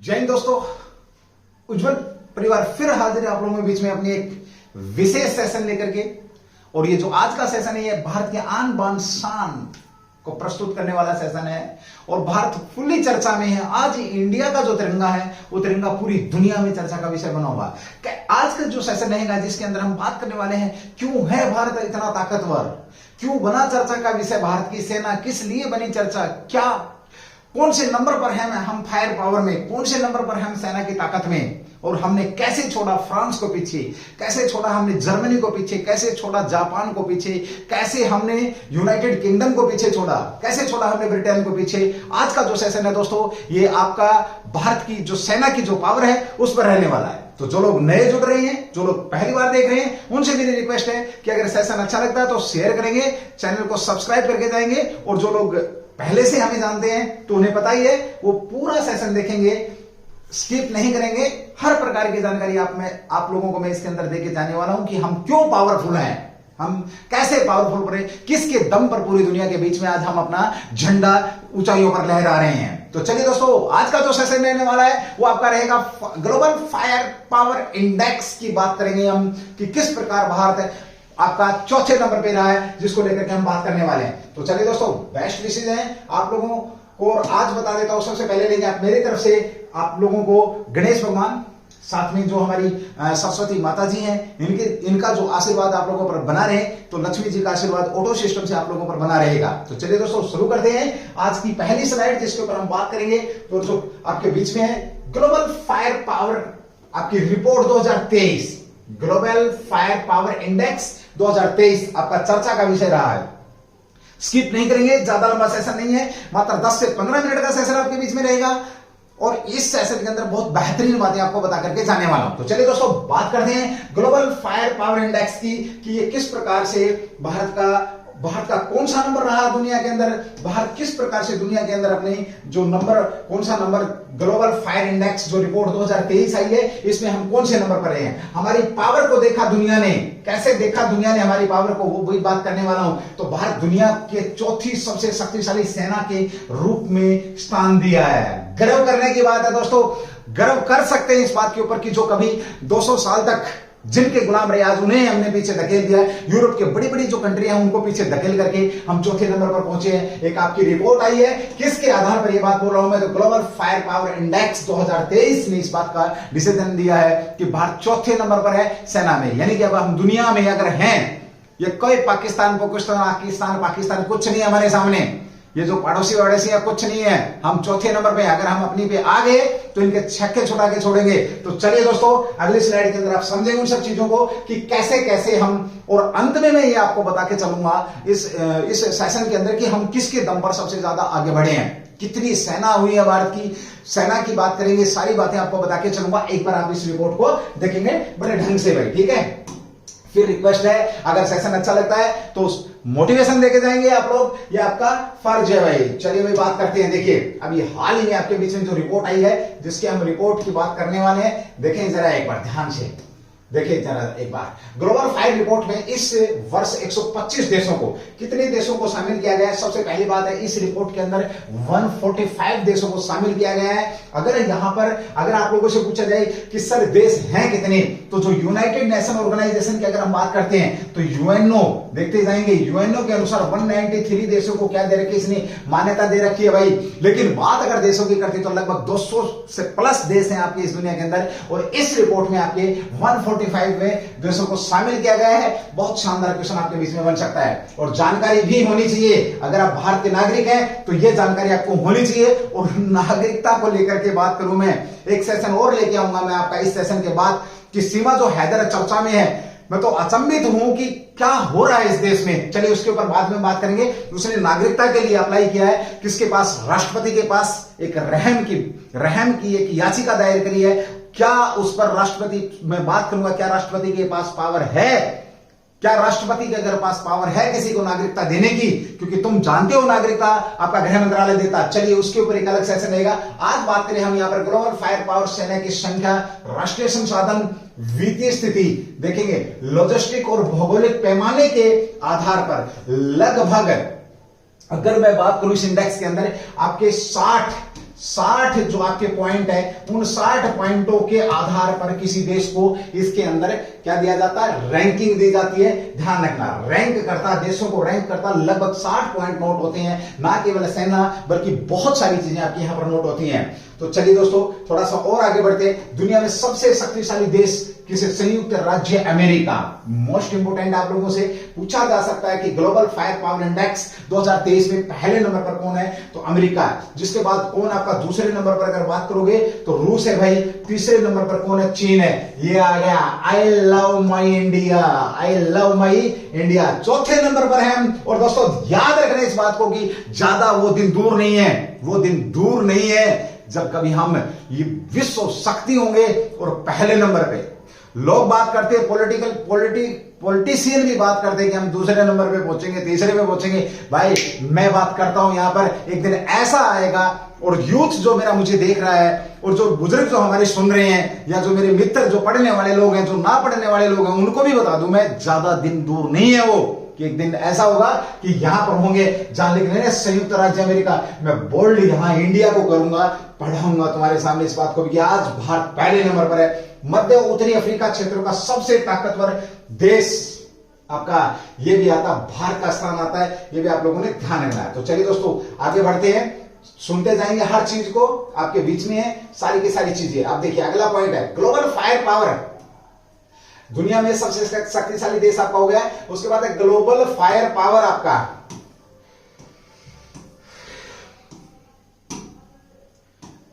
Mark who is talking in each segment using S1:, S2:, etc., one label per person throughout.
S1: जय हिंद दोस्तों, उज्जवल परिवार फिर हाजिर है आप लोगों के बीच में अपनी एक विशेष सेशन लेकर के। और ये जो आज का सेशन है ये भारत के आन बान शान को प्रस्तुत करने वाला सेशन है और भारत फुल्ली चर्चा में है। आज इंडिया का जो तिरंगा है वो तिरंगा पूरी दुनिया में चर्चा का विषय बना हुआ है। आज का जो सेशन रहेगा जिसके अंदर हम बात करने वाले हैं क्यों है भारत इतना ताकतवर, क्यों बना चर्चा का विषय भारत की सेना, किस लिए बनी चर्चा, क्या कौन से नंबर पर हैं हम फायर पावर में, कौन से नंबर पर हम सेना की ताकत में, और हमने कैसे छोड़ा फ्रांस को पीछे, कैसे छोड़ा हमने जर्मनी को पीछे, कैसे छोड़ा जापान को पीछे, कैसे हमने यूनाइटेड किंगडम को पीछे छोड़ा, कैसे छोड़ा हमने ब्रिटेन को पीछे। आज का जो सेशन है दोस्तों ये आपका भारत की जो सेना की जो पावर है उस पर रहने वाला है। तो जो लोग नए जुड़ रहे हैं, जो लोग पहली बार देख रहे हैं, उनसे मेरी रिक्वेस्ट है कि अगर सेशन अच्छा लगता है तो शेयर करेंगे, चैनल को सब्सक्राइब करके जाएंगे, और जो लोग पहले से हमें जानते हैं तो उन्हें पता ही है वो पूरा सेशन देखेंगे, स्किप नहीं करेंगे। हर प्रकार की जानकारी आप लोगों को मैं इसके अंदर देके जाने वाला हूं कि हम क्यों पावरफुल हैं, हम कैसे पावरफुल पड़े, किसके दम पर पूरी दुनिया के बीच में आज हम अपना झंडा ऊंचाइयों पर लहरा रहे हैं। तो चलिए दोस्तों, आज का जो सेशन रहने वाला है वो आपका रहेगा ग्लोबल फायर पावर इंडेक्स की बात करेंगे हम कि किस प्रकार भारत आपका चौथे नंबर पे रहा है, जिसको लेकर के हम बात करने वाले हैं। तो चलिए दोस्तों, बेस्ट विशेष हैं आप लोगों को, और आज बता देता हूं सबसे पहले लेंगे आप मेरी तरफ से आप लोगों को गणेश भगवान, साथ में जो हमारी सरस्वती माता जी हैं इनका जो आशीर्वाद आप लोगों पर बना रहे, तो लक्ष्मी जी का आशीर्वाद ऑटो सिस्टम से आप लोगों पर बना रहेगा। तो चलिए दोस्तों शुरू करते हैं आज की पहली स्लाइड जिसके ऊपर हम बात करेंगे। तो जो आपके बीच में है ग्लोबल फायर पावर आपकी report 2023, global fire power index 2023 आपका चर्चा का विषय रहा है। स्किप नहीं करेंगे, ज्यादा लंबा सेशन नहीं है, मात्र 10 से 15 मिनट का सेशन आपके बीच में रहेगा और इस सेशन के अंदर बहुत बेहतरीन बातें आपको बता करके जाने वाला हूं। तो चलिए दोस्तों बात करते हैं ग्लोबल फायर पावर इंडेक्स की कि ये किस प्रकार से भारत का कौन सा नंबर रहा दुनिया के अंदर, भारत किस प्रकार से दुनिया के अंदर अपने जो नंबर, कौन सा नंबर ग्लोबल फायर इंडेक्स जो रिपोर्ट 2023 आई है इसमें हम कौन से नंबर पर रहे हैं, हमारी पावर को देखा दुनिया ने, कैसे देखा दुनिया ने हमारी पावर को, वो भी बात करने वाला हूं। तो भारत दुनिया के चौथी सबसे शक्तिशाली सेना के रूप में स्थान दिया है। गर्व करने की बात है दोस्तों, गर्व कर सकते हैं इस बात के ऊपर कि जो कभी 200 साल तक जिनके गुलाम रहे आज उन्हें हमने पीछे धकेल दिया। यूरोप के बड़ी बड़ी जो कंट्री हैं उनको पीछे धकेल करके हम चौथे नंबर पर पहुंचे हैं। एक आपकी रिपोर्ट आई है, किसके आधार पर यह बात बोल रहा हूं मैं, तो ग्लोबल फायर पावर इंडेक्स 2023 ने इस बात का डिसीजन दिया है कि भारत चौथे नंबर पर है सेना में। यानी कि अब हम दुनिया में अगर हैं, ये कोई पाकिस्तान पाकिस्तान कुछ नहीं हमारे सामने, ये जो पड़ोसी है कुछ नहीं है, हम चौथे नंबर पे। अगर हम अपनी पे आ गए तो इनके छक्के छुड़ा के छोड़ेंगे। तो चलिए दोस्तों अगली स्लाइड के अंदर आप समझेंगे उन सब चीजों को कि कैसे कैसे हम, और अंत में मैं ये आपको बता के चलूंगा इस सेशन के अंदर कि हम किसके दम पर सबसे ज्यादा आगे बढ़े हैं, कितनी सेना हुई है भारत की, सेना की बात करेंगे, सारी बातें आपको बता के चलूंगा। एक बार आप इस रिपोर्ट को देखेंगे बड़े ढंग से भाई, ठीक है। फिर रिक्वेस्ट है अगर सेशन अच्छा लगता है तो मोटिवेशन देके जाएंगे आप लोग, ये आपका फर्ज है भाई। चलिए भाई बात करते हैं। देखिए अभी हाल ही में आपके बीच में जो रिपोर्ट आई है जिसके हम रिपोर्ट की बात करने वाले हैं, देखें जरा एक बार ध्यान से, देखिए जरा एक बार ग्लोबल फायर रिपोर्ट में इस वर्ष 125 देशों को, कितने देशों को शामिल किया गया है। सबसे पहली बात है इस रिपोर्ट के अंदर 145 देशों को शामिल किया गया है। अगर आप लोगों से पूछा जाए कि सर देश हैं कितने, तो जो यूनाइटेड नेशन ऑर्गेनाइजेशन की अगर हम बात करते हैं तो यूएनओ, देखते जाएंगे, यूएनओ के अनुसार 193 देशों को क्या दे रखी, इसने मान्यता दे रखी है भाई। लेकिन बात अगर देशों की करती तो लगभग 200 से प्लस देश हैं आपके इस दुनिया के अंदर, और इस रिपोर्ट में आपके 145 में देशों को शामिल किया गया है। बहुत शानदार क्वेश्चन आपके बीच में बन सकता है, और जानकारी भी होनी चाहिए। अगर आप भारत के नागरिक हैं तो यह जानकारी आपको होनी चाहिए। और नागरिकता को लेकर के बात करूं, मैं एक सेशन और लेके आऊंगा मैं आपका इस सेशन के बाद कि सीमा जो हैदर चर्चा में है, मैं तो अचंभित हूं कि क्या हो रहा है इस देश में। चलिए उसके ऊपर बाद में बात करेंगे। उसने नागरिकता के लिए अप्लाई किया है, किसके पास, राष्ट्रपति के पास एक रहम की एक याचिका दायर करी है। क्या उस पर राष्ट्रपति, मैं बात करूंगा क्या राष्ट्रपति के पास पावर है, क्या राष्ट्रपति के अगर पास पावर है किसी को नागरिकता देने की, क्योंकि तुम जानते हो नागरिकता आपका गृह मंत्रालय देता। चलिए उसके ऊपर एक अलग सेशन रहेगा। आज बात करें हम यहाँ पर ग्लोबल फायर पावर सेना की संख्या, राष्ट्रीय संसाधन, वित्तीय स्थिति देखेंगे, लॉजिस्टिक और भौगोलिक पैमाने के आधार पर लगभग, अगर मैं बात करूं इस इंडेक्स के अंदर आपके 60 60 जो आपके पॉइंट है, उन 60 पॉइंटों के आधार पर किसी देश को इसके अंदर क्या दिया जाता है, रैंकिंग दी जाती है। ध्यान रखना, रैंक करता, देशों को रैंक करता, लगभग 60 पॉइंट नोट होते हैं, ना केवल सेना बल्कि बहुत सारी चीजें आपके यहां पर नोट होती हैं। तो चलिए दोस्तों थोड़ा सा और आगे बढ़ते हैं। दुनिया में सबसे शक्तिशाली देश किसे, संयुक्त राज्य अमेरिका। मोस्ट इंपोर्टेंट आप लोगों से पूछा जा सकता है कि ग्लोबल फायर पावर इंडेक्स 2023 में पहले नंबर पर कौन है, तो अमेरिका है। जिसके बाद कौन आपका दूसरे नंबर पर अगर बात करोगे तो रूस है भाई। तीसरे नंबर पर कौन है, चीन है। ये आ गया, I love my India, I love my India. चौथे नंबर पर है हम। और दोस्तों याद रखना इस बात को कि ज्यादा वो दिन दूर नहीं है, वो दिन दूर नहीं है जब कभी हम ये विश्व शक्ति होंगे और पहले नंबर पे लोग बात करते हैं, पॉलिटिशियन भी बात करते हैं कि हम दूसरे नंबर पे पहुंचेंगे, तीसरे पे पहुंचेंगे। भाई मैं बात करता हूं यहां पर एक दिन ऐसा आएगा, और यूथ जो मेरा मुझे देख रहा है और जो बुजुर्ग जो हमारे सुन रहे हैं, या जो मेरे मित्र जो पढ़ने वाले लोग हैं, जो ना पढ़ने वाले लोग हैं, उनको भी बता दूं मैं, ज्यादा दिन दूर नहीं है वो कि एक दिन ऐसा होगा कि यहां पर होंगे जहां लिख रहे हैं संयुक्त राज्य अमेरिका। मैं बोल्ड यहां इंडिया को करूंगा, पढ़ाऊंगा तुम्हारे सामने इस बात को भी कि आज भारत पहले नंबर पर है। मध्य उत्तरी अफ्रीका क्षेत्र का सबसे ताकतवर देश आपका ये भी आता, भारत का स्थान आता है, ये भी आप लोगों ने ध्यान रखना है। तो चलिए दोस्तों आगे बढ़ते हैं, सुनते जाएंगे हर चीज को, आपके बीच में है सारी की सारी चीजें। आप देखिए अगला पॉइंट है ग्लोबल फायर पावर। दुनिया में सबसे शक्तिशाली देश आपका हो गया। उसके बाद है ग्लोबल फायर पावर आपका।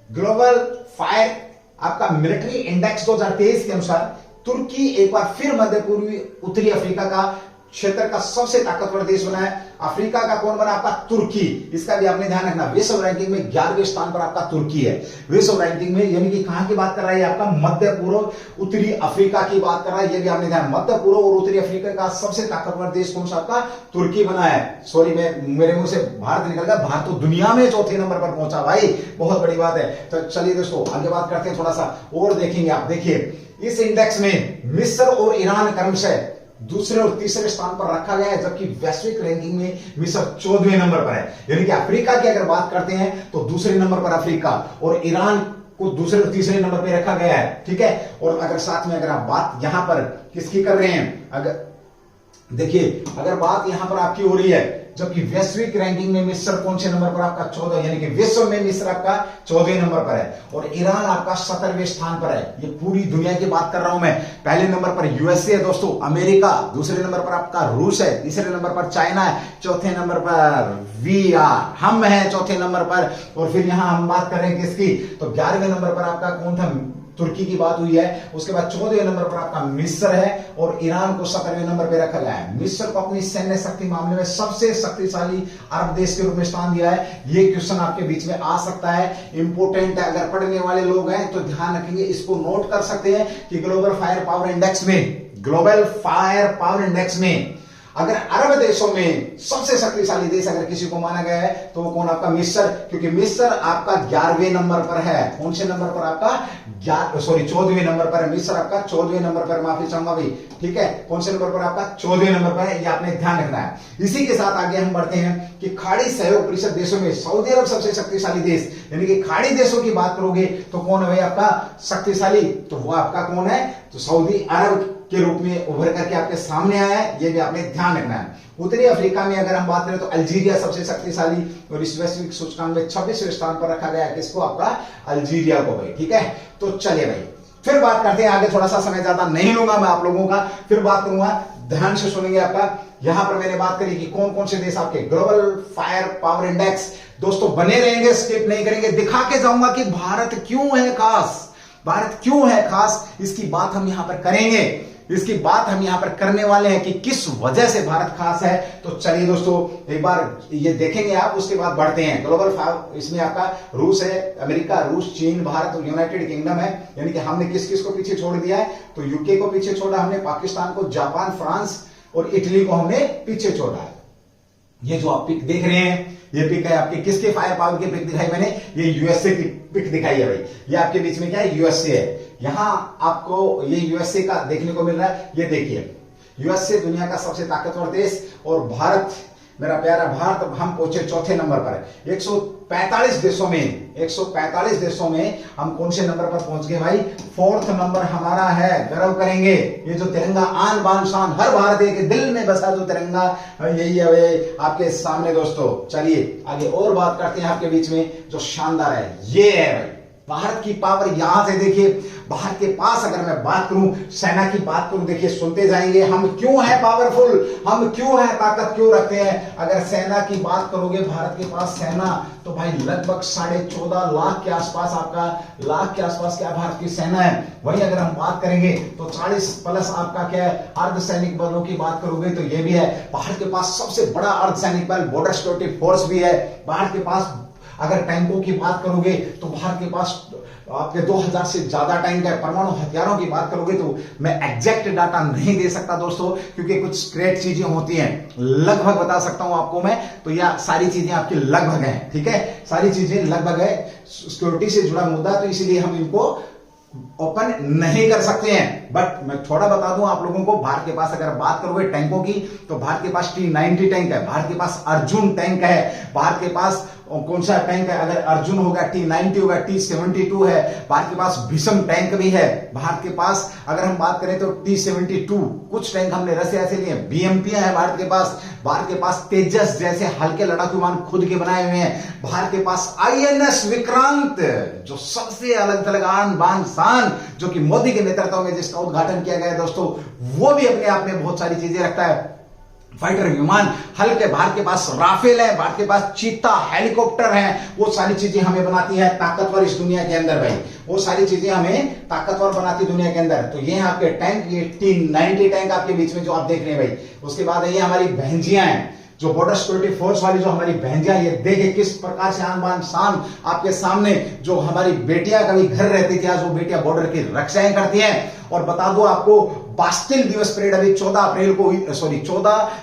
S1: ग्लोबल फायर आपका मिलिट्री इंडेक्स 2023 के अनुसार तुर्की एक बार फिर मध्य पूर्वी उत्तरी अफ्रीका का क्षेत्र का सबसे ताकतवर देश बना है। अफ्रीका का कौन बना, आपका तुर्की। इसका भी आपने ध्यान रखना, विश्व रैंकिंग में 11वें स्थान पर आपका तुर्की है विश्व रैंकिंग में। यानी कि कहां की बात कर रहा है, आपका मध्य पूर्व उत्तरी अफ्रीका की बात कर रहा है। ये भी आपने ध्यान, मध्य पूर्व और उत्तरी अफ्रीका का सबसे ताकतवर देश कौन सा, आपका तुर्की बना है। सॉरी मेरे मुंह से भारत निकल गया, भारत तो दुनिया में चौथे नंबर पर पहुंचा भाई, बहुत बड़ी बात है। तो चलिए दोस्तों आगे बात करते हैं, थोड़ा सा और देखेंगे। आप देखिए इस इंडेक्स में मिस्र और ईरान क्रमशः दूसरे और तीसरे स्थान पर रखा गया है, जबकि वैश्विक रैंकिंग में मिस्र 14वें नंबर पर है। यानी कि अफ्रीका की अगर बात करते हैं तो दूसरे नंबर पर अफ्रीका, और ईरान को दूसरे और तीसरे नंबर पर रखा गया है। ठीक है, और अगर साथ में अगर आप बात यहां पर किसकी कर रहे हैं, अगर देखिए अगर बात यहां पर आपकी हो रही है, जबकि वैश्विक रैंकिंग में मिस्र कौन से नंबर पर, आपका 14, यानी कि विश्व में मिस्र आपका 14वें नंबर पर है, और ईरान आपका 17वें स्थान पर है। ये पूरी दुनिया की बात कर रहा हूं मैं। पहले नंबर पर यूएसए है दोस्तों, अमेरिका, दूसरे नंबर पर आपका रूस है, तीसरे नंबर पर चाइना है, चौथे नंबर पर वी आर, हम हैं चौथे नंबर पर। और फिर यहां हम बात कर रहे हैं किसकी, तो 11वें नंबर पर आपका कौन था, तुर्की की बात हुई है। उसके बाद 14वें नंबर पर आपका मिस्र है, और ईरान को 17वें नंबर पर रखा गया है। मिस्र को अपनी सैन्य शक्ति मामले में सबसे शक्तिशाली अरब देश के रूप में स्थान दिया है। ये क्वेश्चन आपके बीच में आ सकता है, इंपोर्टेंट है, अगर पढ़ने वाले लोग हैं तो ध्यान रखेंगे, इसको नोट कर सकते हैं कि ग्लोबल फायर पावर इंडेक्स में अगर अरब देशों में सबसे शक्तिशाली देश अगर किसी को माना गया है तो वो कौन, आपका मिस्र। क्योंकि मिस्र आपका 11वें नंबर पर है। कौन से नंबर पर, आपका 14वें नंबर पर है। मिस्र आपका 14वें नंबर पर, माफी चाहूंगा भाई। ठीक है, कौन से नंबर पर, आपका 14वें नंबर पर है, ये आपने ध्यान रखना है। इसी के साथ आगे हम बढ़ते हैं कि खाड़ी सहयोग परिषद देशों में सऊदी अरब सबसे शक्तिशाली देश। यानी कि खाड़ी देशों की बात करोगे तो कौन है भाई आपका शक्तिशाली, तो वो आपका कौन है, तो सऊदी अरब के रूप में उभर करके आपके सामने आया है। ये भी आपने ध्यान रखना है। उत्तरी अफ्रीका में अगर हम बात करें तो अल्जीरिया सबसे शक्तिशाली, और इस वैश्विक सूचकांक में 26वें स्थान पर रखा गया है किसको, आपका अल्जीरिया को भाई। ठीक है, तो चलिए भाई फिर बात करते हैं आगे। थोड़ा सा समय ज्यादा नहीं लूंगा मैं आप लोगों का, फिर बात करूंगा, ध्यान से सुनेंगे। आपका यहां पर मैंने बात करी कि कौन कौन से देश आपके ग्लोबल फायर पावर इंडेक्स। दोस्तों बने रहेंगे, स्किप नहीं करेंगे, दिखा के जाऊंगा कि भारत क्यों है खास, भारत क्यों है खास, इसकी बात हम यहां पर करेंगे, इसकी बात हम यहां पर करने वाले हैं कि किस वजह से भारत खास है। तो चलिए दोस्तों एक बार ये देखेंगे आप, उसके बाद बढ़ते हैं। ग्लोबल फायर इसमें आपका रूस है, अमेरिका, रूस, चीन, भारत और यूनाइटेड किंगडम है। यानी कि हमने किस किस को पीछे छोड़ दिया है, तो यूके को पीछे छोड़ा हमने, पाकिस्तान को, जापान, फ्रांस और इटली को हमने पीछे छोड़ा है। ये जो आप पिक देख रहे हैं, ये पिक है आपके किसके फायर पावर की पिक दिखाई मैंने, ये यूएसए की पिक दिखाई है भाई। ये आपके बीच में क्या है, यूएसए है। यहां आपको ये यूएसए का देखने को मिल रहा है। ये देखिए यूएसए दुनिया का सबसे ताकतवर देश, और भारत मेरा प्यारा भारत, हम पहुंचे चौथे नंबर पर। 145 देशों में हम कौन से नंबर पर पहुंच गए भाई? 4th नंबर हमारा है। गर्व करेंगे। ये जो तिरंगा आन बान शान, हर भारतीय के दिल में बसा जो तिरंगा, यही है आपके सामने दोस्तों। चलिए आगे और बात करते हैं आपके बीच में जो शानदार है, ये है भाई भारत की पावर। यहां से देखिए, भारत के पास अगर मैं बात करूं, सेना की बात करूं, देखिए सुनते जाएंगे हम क्यों है पावरफुल, हम क्यों है, ताकत क्यों रखते हैं। अगर सेना की बात करोगे, भारत के पास सेना तो भाई लगभग 14.5 लाख के आसपास, आपका लाख के आसपास क्या भारत की सेना है। वहीं अगर हम बात करेंगे तो 40+ आपका क्या है, अर्धसैनिक बलों की बात करोगे तो ये भी है। भारत के पास सबसे बड़ा अर्धसैनिक बल बॉर्डर सिक्योरिटी फोर्स भी है। भारत के पास अगर टैंकों की बात करोगे तो भारत के पास आपके 2000 से ज्यादा टैंक है। परमाणु हथियारों की बात करोगे तो मैं एग्जैक्ट डाटा नहीं दे सकता दोस्तों, क्योंकि कुछ स्क्रेट चीजें होती हैं। लगभग बता सकता हूं आपको मैं, तो यह सारी चीजें आपकी लगभग हैं, ठीक है, सारी चीजें लगभग है। सिक्योरिटी से जुड़ा मुद्दा, तो इसीलिए हम इनको ओपन नहीं कर सकते हैं। बट मैं थोड़ा बता दूं आप लोगों को, भारत के पास अगर बात करोगे टैंकों की, तो भारत के पास T-90 टैंक है, भारत के पास अर्जुन टैंक है, भारत के पास कौन सा टैंक है, अगर अर्जुन होगा T-90 होगा, T-72 है, भारत के पास भीषम टैंक भी है। भारत के पास अगर हम बात करें तो T-72, कुछ टैंक हमने रसिया से लिए, BMP है भारत के पास। भारत के पास तेजस जैसे हल्के लड़ाकू विमान खुद के बनाए हुए हैं। भारत के पास INS विक्रांत, जो सबसे अलग थलग आन बान शान, जो कि मोदी के नेतृत्व में जिसका उद्घाटन किया गया है दोस्तों, वो भी अपने आप में बहुत सारी चीजें रखता है। फाइटर विमान हल्के, भारत के पास राफेल है, भारत के पास चीता हेलीकॉप्टर है। वो सारी चीजें हमें बनाती है ताकतवर इस दुनिया के अंदर भाई, वो सारी चीजें हमें ताकतवर बनाती दुनिया के अंदर। तो ये है आपके टैंक, ये T-90 टैंक आपके बीच में जो आप देख रहे हैं भाई। उसके बाद ये हमारी बहंजियां हैं, जो बॉर्डर सिक्योरिटी फोर्स वाली जो हमारी बहंजियां, ये देखे किस प्रकार से आन बान शान आपके सामने। जो हमारी बेटियां कभी घर रहती थी, आज वो बेटियां बॉर्डर की रक्षाएं करती हैं। और बता दो आपको, बास्टिल दिवस परेड अभी 14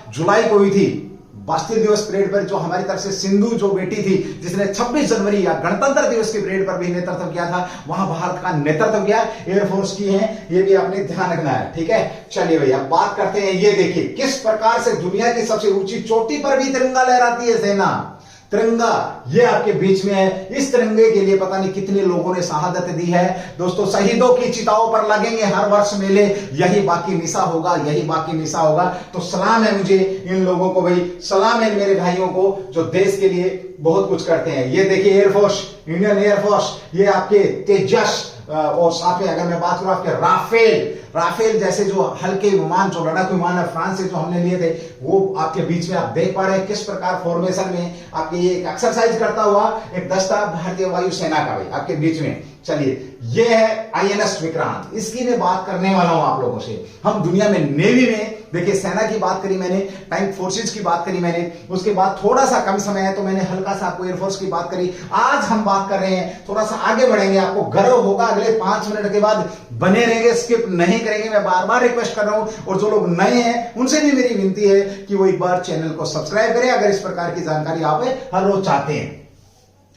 S1: जुलाई को हुई थी। बास्टिल दिवस परेड पर जो हमारी तरफ से सिंधु जो बेटी थी, जिसने 26 जनवरी या गणतंत्र दिवस की परेड पर भी नेतृत्व किया था, वहां भारत का नेतृत्व किया एयरफोर्स की है, ये भी आपने ध्यान रखना है, ठीक है। चलिए भैया बात करते हैं, ये देखिए किस प्रकार से दुनिया की सबसे ऊंची चोटी पर भी तिरंगा लहराती है सेना। तिरंगा ये आपके बीच में है। इस तिरंगे के लिए पता नहीं कितने लोगों ने शहादत दी है दोस्तों। शहीदों की चिताओं पर लगेंगे हर वर्ष मेले, यही बाकी निशा होगा, यही बाकी निशा होगा। तो सलाम है मुझे इन लोगों को भाई, सलाम है मेरे भाइयों को जो देश के लिए बहुत कुछ करते हैं। ये देखिए एयरफोर्स, इंडियन एयरफोर्स, ये आपके तेजस, और साथ में अगर मैं बात करूं आपके राफेल जैसे जो हल्के विमान, जो लड़ाकू विमान है फ्रांस से जो हमने लिए थे, वो आपके बीच में आप देख पा रहे हैं किस प्रकार फॉर्मेशन में आपके ये एक्सरसाइज करता हुआ एक दस्ता भारतीय वायुसेना का भाई आपके बीच में। चलिए ये है INS विक्रांत, इसकी मैं बात करने वाला हूं आप लोगों से। हम दुनिया में नेवी में देखिए, सेना की बात करी मैंने, टैंक फोर्सेज की बात करी मैंने, उसके बाद थोड़ा सा कम समय है तो मैंने हल्का सा आपको एयरफोर्स की बात करी। आज हम बात कर रहे हैं, थोड़ा सा आगे बढ़ेंगे, आपको गर्व होगा। अगले 5 मिनट के बाद बने रहेंगे, स्किप नहीं करेंगे। मैं बार बार रिक्वेस्ट कर रहा हूं, और जो लोग नए हैं उनसे भी मेरी विनती है कि वो एक बार चैनल को सब्सक्राइब करें, अगर इस प्रकार की जानकारी आप हर रोज चाहते हैं।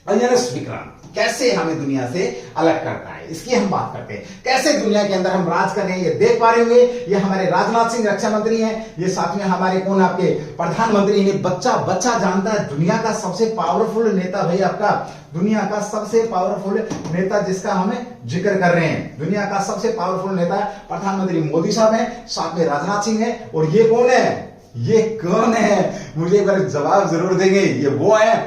S1: INS विक्रांत कैसे हमें दुनिया से अलग करता है, इसकी हम बात करते हैं। कैसे दुनिया के अंदर हम राज कर रहे हैं, ये देख पा रहे होंगे। ये हमारे राजनाथ सिंह रक्षा मंत्री हैं, ये साथ में हमारे कौन आपके प्रधानमंत्री, इन्हें बच्चा जानता है। दुनिया का सबसे पावरफुल नेता भाई आपका, दुनिया का सबसे पावरफुल नेता जिसका हमें जिक्र कर रहे हैं, दुनिया का सबसे पावरफुल नेता प्रधानमंत्री मोदी साहब है, साथ में राजनाथ सिंह है। और ये कौन है, ये कौन है, मुझे एक बार जवाब जरूर देंगे। ये वो है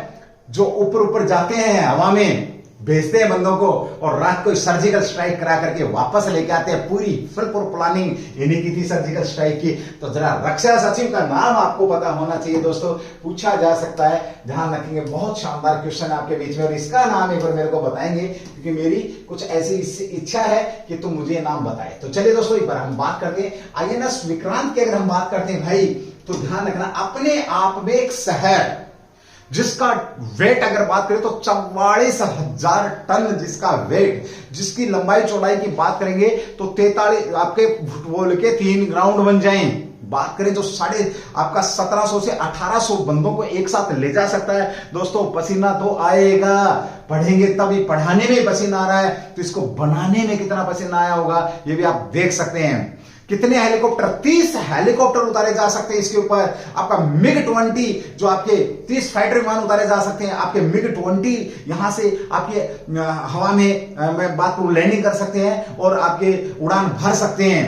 S1: जो ऊपर जाते हैं, हवा में भेजते हैं बंदों को, और रात को सर्जिकल स्ट्राइक करा करके वापस लेके आते हैं। पूरी फुल प्लानिंग इन्हीं की थी सर्जिकल स्ट्राइक की। तो जरा रक्षा सचिव का नाम आपको पता होना चाहिए दोस्तों, पूछा जा सकता है, ध्यान रखेंगे। बहुत शानदार क्वेश्चन आपके बीच में, और इसका नाम एक बार मेरे को बताएंगे, क्योंकि मेरी कुछ ऐसी इच्छा है कि तुम मुझे नाम बताए। तो चलिए दोस्तों एक बार हम बात करते हैं INS विक्रांत की। अगर हम बात करते हैं भाई, तो ध्यान रखना, अपने आप में एक शहर जिसका वेट अगर बात करें तो 44,000 टन जिसका वेट, जिसकी लंबाई चौड़ाई की बात करेंगे तो 43 आपके फुटबॉल के 3 ग्राउंड बन जाएं। बात करें जो आपका 1700 से 1800 बंदों को एक साथ ले जा सकता है दोस्तों। पसीना तो आएगा, पढ़ेंगे तभी, पढ़ाने में पसीना आ रहा है तो इसको बनाने में कितना पसीना आया होगा ये भी आप देख सकते हैं। कितने हेलीकॉप्टर? 30 हेलीकॉप्टर उतारे जा सकते हैं इसके ऊपर। आपका मिग 20 जो आपके 30 फाइटर विमान उतारे जा सकते हैं। आपके मिग 20 यहां से आपके हवा में मैं बात करूं लैंडिंग कर सकते हैं और आपके उड़ान भर सकते हैं।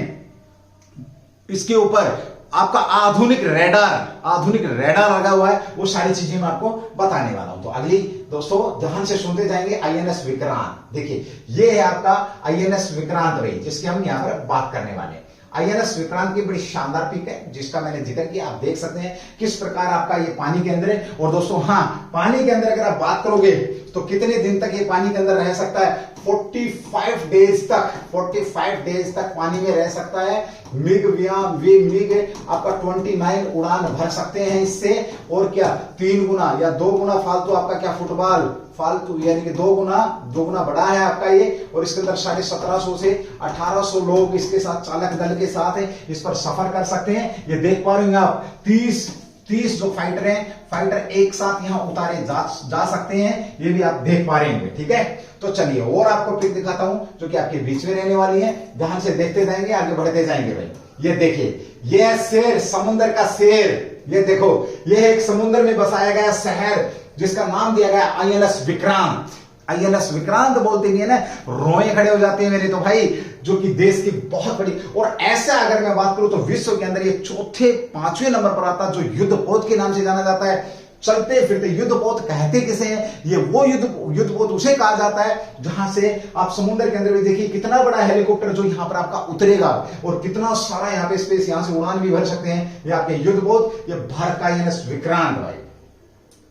S1: इसके ऊपर आपका आधुनिक रेडार लगा हुआ है। वो सारी चीजें मैं आपको बताने वाला हूं। तो अगली दोस्तों ध्यान से सुनते जाएंगे। आईएनएस विक्रांत, देखिए ये है आपका आईएनएस विक्रांत भाई, जिसकी हम यहां पर बात करने वाले हैं। आईएनएस विक्रांत की बड़ी शानदार पिक है जिसका मैंने जिक्र किया। आप देख सकते हैं किस प्रकार आपका ये पानी के अंदर है। और दोस्तों हाँ, पानी के अंदर अगर आप बात करोगे तो कितने दिन तक ये पानी के अंदर रह सकता है? 45 डेज तक पानी में रह सकता है। मिग आपका 29 उड़ान भर सकते हैं इससे। और क्या 3 गुना या 2 गुना फालतू आपका क्या फुटबॉल फालतू, यानी कि 2 गुना बड़ा है आपका ये। और इसके अंदर 1750 से 1800 लोग इसके साथ चालक दल के साथ है इस पर सफर कर सकते हैं। ये देख पा रहे हैं आप 30 जो फाइटर हैं, फाइटर एक साथ यहां उतारे जा सकते हैं। ये भी आप देख पा रहे हैं, ठीक है। तो चलिए और आपको पिक दिखाता हूं जो कि आपके बीच में रहने वाली है। ध्यान से देखते जाएंगे, आगे बढ़ते जाएंगे भाई। ये देखिए, ये है शेर, समुद्र का शेर। ये देखो, ये है एक समुद्र में बसाया गया शहर जिसका नाम दिया गया आईएनएस विक्रांत। आईएनएस विक्रांत बोलते ही ना रोए खड़े हो जाते हैं मेरे तो भाई, जो कि देश की बहुत बड़ी। और ऐसा अगर मैं बात करूं तो विश्व के अंदर ये 4-5वें नंबर पर आता है, जो युद्धपोत के नाम से जाना जाता है। चलते फिरते युद्धपोत कहते किसे हैं? ये वो युद्धपोत उसे कहा जाता है जहां से आप समुद्र के अंदर भी देखिए कितना बड़ा हेलीकॉप्टर जो यहां पर आपका उतरेगा और कितना सारा यहां पे स्पेस, यहां से उड़ान भी भर सकते हैं। ये आपके युद्धपोत, ये भारत का आईएनएस विक्रांत भाई,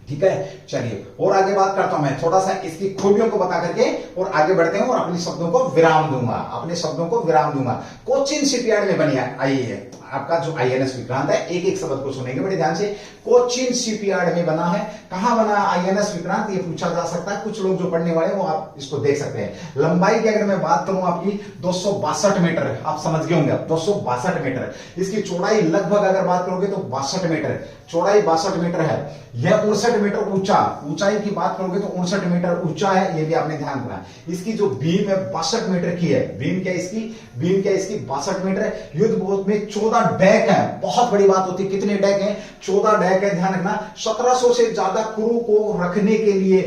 S1: ठीक है। चलिए और आगे बात करता हूं मैं थोड़ा सा इसकी खूबियों को बता करके, और आगे बढ़ते हैं और अपने शब्दों को विराम दूंगा। कोचिन शिपयार्ड में बनी आई है आपका जो आईएनएस विक्रांत है। एक शब्द को सुनेंगे बड़े ध्यान से। कोचिन शिपयार्ड में बना है। कहां बना आईएनएस विक्रांत, ये पूछा जा सकता है। कुछ लोग जो पढ़ने वाले हैं वो आप इसको देख सकते हैं। लंबाई की अगर मैं बात करूं आपकी 262 मीटर, आप समझ गए होंगे 262 मीटर। इसकी चौड़ाई लगभग अगर बात करोगे तो 62 मीटर, चौड़ाई 62 मीटर है। यह 59 मीटर ऊंचा, ऊंचाई की बात करोगे तो 59 मीटर ऊंचा है। ये भी आपने ध्यान रखना। इसकी जो बीम है 62 मीटर की है। बीम क्या इसकी 62 मीटर है। युद्धपोत में 14 डेक है। बहुत बड़ी बात होती है, कितने डेक हैं? 14 डेक है, ध्यान रखना। 1700 से ज्यादा क्रू को रखने के लिए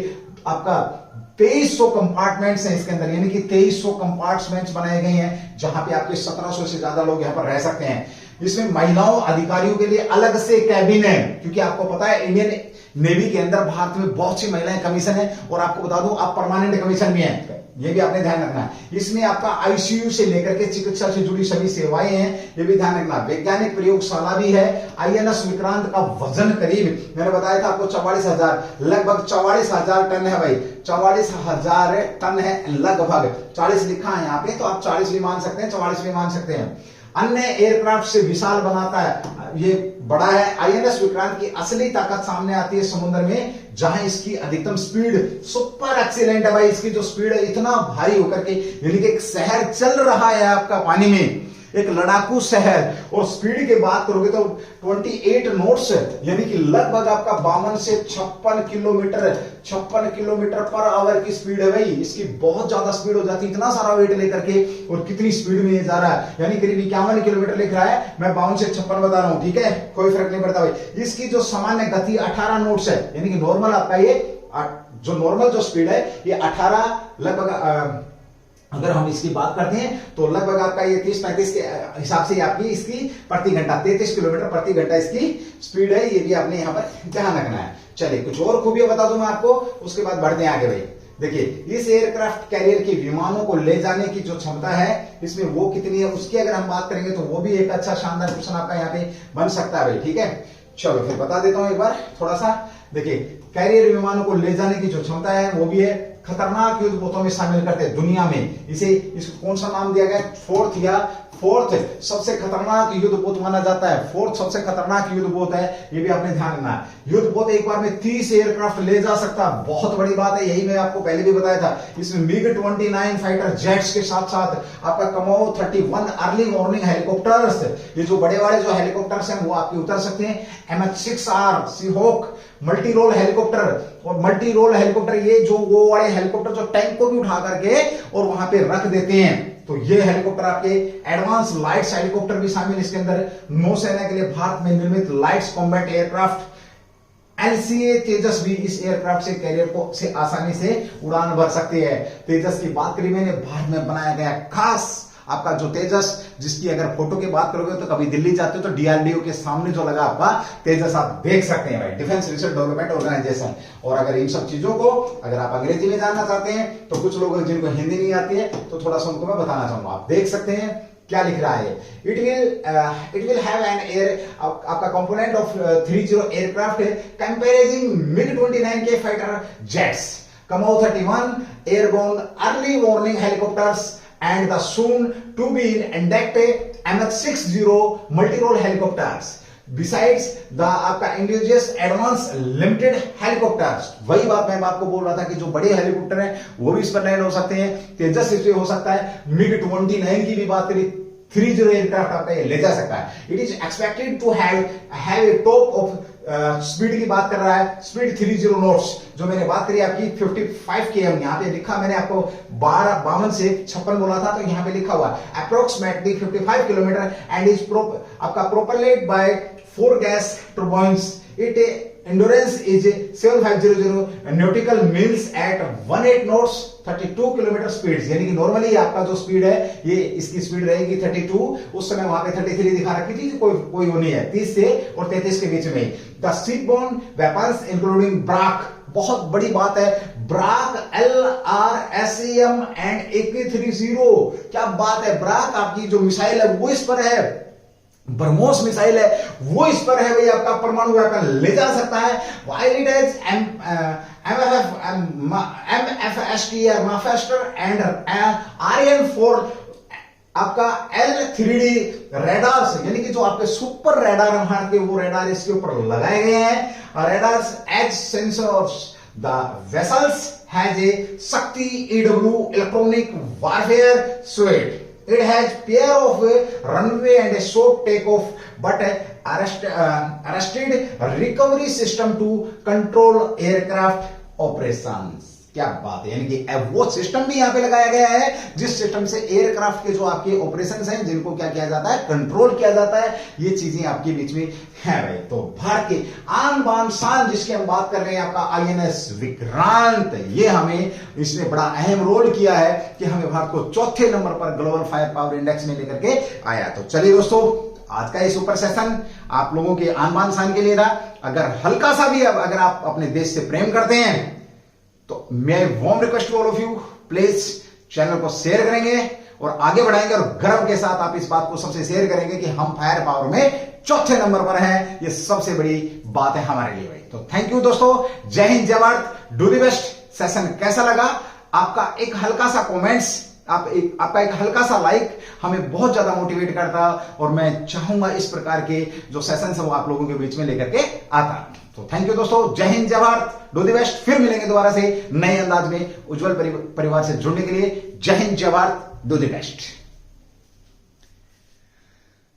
S1: आपका 2300 कंपार्टमेंट्स हैं इसके अंदर, यानी कि 2300 कंपार्टमेंट्स बनाए गए हैं जहां पे आपके 1700 से ज्यादा लोग यहां पर रह सकते हैं। इसमें महिलाओं अधिकारियों के लिए अलग से कैबिन है, क्योंकि आपको पता है इंडियन नेवी के अंदर भारत में बहुत सी महिलाएं कमीशन है। और आपको बता दूं आप परमानेंट कमीशन भी है, ये भी आपने ध्यान रखना है। इसमें आपका आईसीयू से लेकर के चिकित्सा से जुड़ी सभी सेवाएं हैं, ये भी ध्यान रखना। वैज्ञानिक प्रयोगशाला भी है। आईएनएस विक्रांत का वजन करीब मैंने बताया था आपको 44,000, लगभग 44,000 टन है भाई। 44,000 टन है लगभग। 40 लिखा है यहाँ पे, तो आप 40 भी मान सकते हैं, 44 भी मान सकते हैं। अन्य एयरक्राफ्ट से विशाल बनाता है, ये बड़ा है। आईएनएस विक्रांत की असली ताकत सामने आती है समुद्र में, जहां इसकी अधिकतम स्पीड सुपर एक्सीलेंट है भाई। इसकी जो स्पीड है इतना भारी होकर के, यानी कि एक शहर चल रहा है आपका पानी में, एक लड़ाकू शहर। और स्पीड की बात करोगे तो 28 नॉट्स, यानी कि लगभग आपका 52 से 56 किलोमीटर पर आवर की स्पीड है भाई। इसकी बहुत ज्यादा स्पीड हो जाती है, इतना सारा वेट लेकर के। और कितनी स्पीड में ये जा रहा है, यानी करीब 51 किलोमीटर लिख रहा है, मैं 52 से 56 बता रहा हूं, ठीक है, कोई फर्क नहीं पड़ता भाई। इसकी जो सामान्य गति 18 नॉट्स है, यानी कि नॉर्मल आपका ये जो नॉर्मल जो स्पीड है ये 18 लगभग, अगर हम इसकी बात करते हैं तो लगभग आपका ये 30-35 के हिसाब से आपकी इसकी प्रति घंटा 33 किलोमीटर प्रति घंटा इसकी स्पीड है। ये भी आपने यहां पर ध्यान रखना है। चलिए कुछ और खूबियां बता दूं मैं आपको, उसके बाद बढ़ते हैं आगे भाई। देखिए इस एयरक्राफ्ट कैरियर के विमानों को ले जाने की जो क्षमता है इसमें वो कितनी है, उसकी अगर हम बात करेंगे तो वो भी एक अच्छा शानदार क्वेश्चन आपका यहाँ पे बन सकता है भाई, ठीक है। चलो फिर बता देता हूं एक बार थोड़ा सा। देखिए कैरियर विमानों को ले जाने की जो क्षमता है वो भी है खतरनाक युद्धपोतों में शामिल करते हैं दुनिया में। इसको कौन सा नाम दिया गया? फोर्थ सबसे खतरनाक युद्धपोत माना जाता है। फोर्थ सबसे खतरनाक युद्धपोत है, ये भी आपने ध्यान रखना है। युद्धपोत एक बार में 30 एयरक्राफ्ट ले जा सकता है, बहुत बड़ी बात है, यही मैं आपको पहले भी बताया था। इसमें मिग 29 फाइटर जेट्स के साथ साथ आपका कमो 31 अर्ली मॉर्निंग हेलीकॉप्टर्स, ये जो बड़े बड़े जो हेलीकॉप्टर्स हैं वो आपके उतर सकते हैं। MH-6R सीहोक मल्टी रोल हेलीकॉप्टर, और मल्टी रोल हेलीकॉप्टर ये जो वो वाले हेलीकॉप्टर जो टैंक को भी उठा करके और वहां पे रख देते हैं, तो ये हेलीकॉप्टर आपके एडवांस लाइट्स हेलीकॉप्टर भी शामिल इसके अंदर। नौसेना के लिए भारत में निर्मित लाइट्स कॉम्बैट एयरक्राफ्ट एलसीए तेजस भी इस एयरक्राफ्ट से कैरियर को से आसानी से उड़ान भर सकती है। तेजस की बात करी मैंने, भारत में बनाया गया खास आपका जो तेजस, जिसकी अगर फोटो की बात करोगे तो कभी दिल्ली जाते हो तो डीआरडीओ के सामने जो लगा आपका तेजस आप देख सकते हैं भाई, डिफेंस रिसर्च डेवलपमेंट ऑर्गेनाइजेशन। और अगर इन सब चीजों को अगर आप अंग्रेजी में जानना चाहते हैं तो कुछ लोग जिनको हिंदी नहीं आती है तो थोड़ा सा उनको मैं बताना चाहूंगा। आप देख सकते हैं क्या लिख रहा है, it will have an air आपका component of 30 aircraft comprising MiG-29 के fighter jets, Kamau 31 airborne early warning helicopters and the soon to be inducted MH-60 multi-role helicopters. Besides the आपका इंडिजियस एडवांस लिमिटेड हेलीकॉप्टर्स, वही बात मैं आपको बोल रहा था कि जो बड़े हेलीकॉप्टर हैं वो भी इस पर लैंड हो सकते हैं। तेजस इसलिए हो सकता है। MiG-29 की भी बात करी, 30 एयरक्राफ्ट आपका ये ले जा सकता है। It is expected to have a top of speed की बात कर रहा है, स्पीड 30 नॉट्स, जो मैंने बात करी आपकी 55 km, यहाँ पे लिखा मैंने आपको 52 से 56 बोला था तो यहाँ पे लिखा हुआ अप्रोक्सीमेटली 55 किलोमीटर एंड इज आपका propelled by 4 gas turbines. It endurance is 7500 nautical miles at 18 knots 32 kilometre speed, यानी कि नॉर्मली आपका जो स्पीड है ये इसकी स्पीड रहेगी 32, उस समय वहां पे 33 दिखा रखी थी, कोई वो नहीं है, 30 से और 33 के बीच में। द शिपबोर्न वेपन्स इंक्लूडिंग ब्राक, बहुत बड़ी बात है, ब्राक LRSAM एंड AK-30, क्या बात है, ब्राक आपकी जो मिसाइल है वो इस पर है, ब्रह्मोस मिसाइल है वो इस पर है भाई, आपका परमाणु वेपन ले जा सकता है। वाइल इट हैज MFST माफेस्टर एंड RN4 आपका L3D रेडार्स, यानी कि जो आपके सुपर रेडार भारत के वो रेडार इसके ऊपर लगाए गए हैं। Radars as sensors, the vessels has a Shakti EW electronic warfare suite. It has pair of runway and a short takeoff, but arrested recovery system to control aircraft operations. क्या बात है, यानी कि वो सिस्टम भी यहां पे लगाया गया है जिस सिस्टम से एयरक्राफ्ट के जो आपके ऑपरेशंस हैं जिनको क्या किया जाता है, कंट्रोल किया जाता है। ये चीजें आपके बीच में है भाई। तो भारत के आन बान शान जिसकी हम बात कर रहे हैं आपका INS विक्रांत, ये हमें इसने बड़ा अहम रोल किया है कि हमें भारत को 4थे नंबर पर ग्लोबल फायर पावर इंडेक्स में लेकर के आया। तो चलिए दोस्तों, आज का ये सुपर सेशन आप लोगों के आन बान शान के लिए था। अगर हल्का सा भी अगर आप अपने देश से प्रेम करते हैं तो मैं warm request to all of you, please channel को शेयर करेंगे और आगे बढ़ाएंगे और गर्व के साथ आप इस बात को सबसे शेयर करेंगे कि हम फायर पावर में 4थे नंबर पर हैं। ये सबसे बड़ी बात है हमारे लिए भाई। तो थैंक यू दोस्तों, जय हिंद जय Bharat, do the best. Session कैसा लगा आपका एक हल्का सा कमेंट्स, आपका एक हल्का सा लाइक हमें बहुत ज्यादा मोटिवेट करता और मैं चाहूंगा इस प्रकार के जो सेशन है वो आप लोगों के बीच में लेकर के आता। तो थैंक यू दोस्तों, जय हिंद जय भारत, डू द बेस्ट। फिर मिलेंगे दोबारा से नए अंदाज में उज्जवल परिवार से जुड़ने के लिए। जय हिंद जय भारत, डू द बेस्ट।